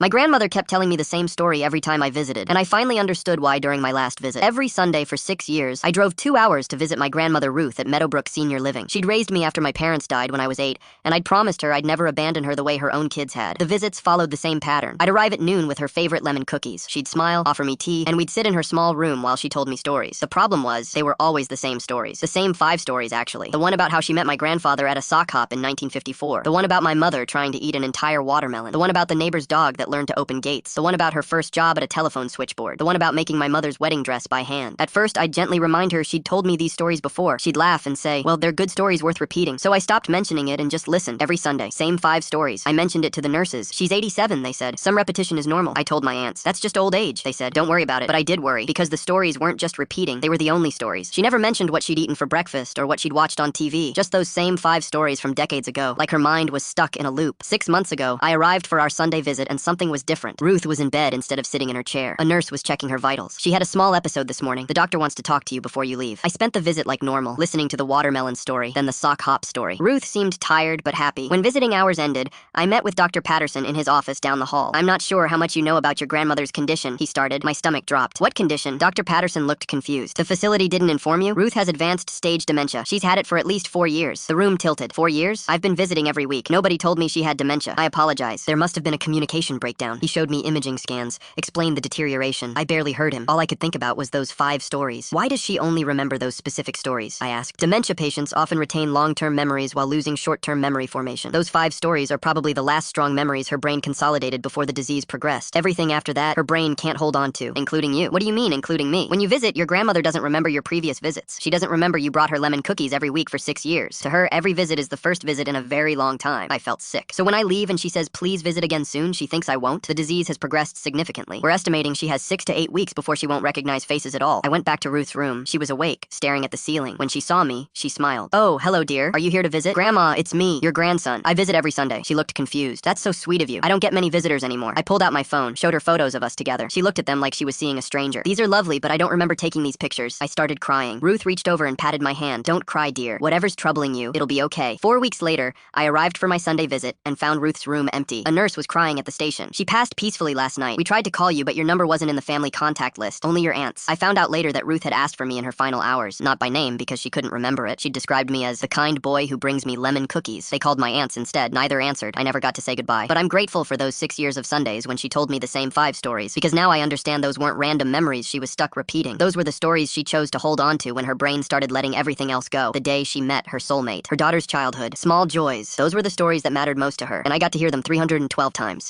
My grandmother kept telling me the same story every time I visited, and I finally understood why during my last visit. Every Sunday for 6 years, I drove 2 hours to visit my grandmother Ruth at Meadowbrook Senior Living. She'd raised me after my parents died when I was 8, and I'd promised her I'd never abandon her the way her own kids had. The visits followed the same pattern. I'd arrive at noon with her favorite lemon cookies. She'd smile, offer me tea, and we'd sit in her small room while she told me stories. The problem was, they were always the same stories. The same 5 stories, actually. The one about how she met my grandfather at a sock hop in 1954. The one about my mother trying to eat an entire watermelon. The one about the neighbor's dog that learned to open gates. The one about her first job at a telephone switchboard. The one about making my mother's wedding dress by hand. At first, I'd gently remind her she'd told me these stories before. She'd laugh and say, well, they're good stories worth repeating. So I stopped mentioning it and just listened. Every Sunday, same 5 stories. I mentioned it to the nurses. She's 87, they said. Some repetition is normal. I told my aunts. That's just old age, they said. Don't worry about it. But I did worry, because the stories weren't just repeating. They were the only stories. She never mentioned what she'd eaten for breakfast or what she'd watched on TV. Just those same 5 stories from decades ago. Like her mind was stuck in a loop. 6 months ago, I arrived for our Sunday visit and something was different. Ruth was in bed instead of sitting in her chair. A nurse was checking her vitals. She had a small episode this morning. The doctor wants to talk to you before you leave. I spent the visit like normal, listening to the watermelon story, then the sock hop story. Ruth seemed tired but happy. When visiting hours ended, I met with Dr. Patterson in his office down the hall. I'm not sure how much you know about your grandmother's condition, he started. My stomach dropped. What condition? Dr. Patterson looked confused. The facility didn't inform you? Ruth has advanced stage dementia. She's had it for at least 4 years. The room tilted. 4 years? I've been visiting every week. Nobody told me she had dementia. I apologize. There must have been a communication breakdown. He showed me imaging scans, explained the deterioration. I barely heard him. All I could think about was those 5 stories. Why does she only remember those specific stories? I asked. Dementia patients often retain long-term memories while losing short-term memory formation. Those 5 stories are probably the last strong memories her brain consolidated before the disease progressed. Everything after that, her brain can't hold on to, including you. What do you mean, including me? When you visit, your grandmother doesn't remember your previous visits. She doesn't remember you brought her lemon cookies every week for 6 years. To her, every visit is the first visit in a very long time. I felt sick. So when I leave and she says, please visit again soon, she thinks I won't. The disease has progressed significantly. We're estimating she has 6 to 8 weeks before she won't recognize faces at all. I went back to Ruth's room. She was awake, staring at the ceiling. When she saw me, she smiled. Oh, hello, dear. Are you here to visit? Grandma, it's me, your grandson. I visit every Sunday. She looked confused. That's so sweet of you. I don't get many visitors anymore. I pulled out my phone, showed her photos of us together. She looked at them like she was seeing a stranger. These are lovely, but I don't remember taking these pictures. I started crying. Ruth reached over and patted my hand. Don't cry, dear. Whatever's troubling you, it'll be okay. 4 weeks later, I arrived for my Sunday visit and found Ruth's room empty. A nurse was crying at the station. She passed peacefully last night. We tried to call you, but your number wasn't in the family contact list. Only your aunt's. I found out later that Ruth had asked for me in her final hours. Not by name, because she couldn't remember it. She described me as the kind boy who brings me lemon cookies. They called my aunts instead. Neither answered. I never got to say goodbye. But I'm grateful for those 6 years of Sundays when she told me the same 5 stories, because now I understand those weren't random memories she was stuck repeating. Those were the stories she chose to hold on to when her brain started letting everything else go. The day she met her soulmate, her daughter's childhood, small joys. Those were the stories that mattered most to her, and I got to hear them 312 times.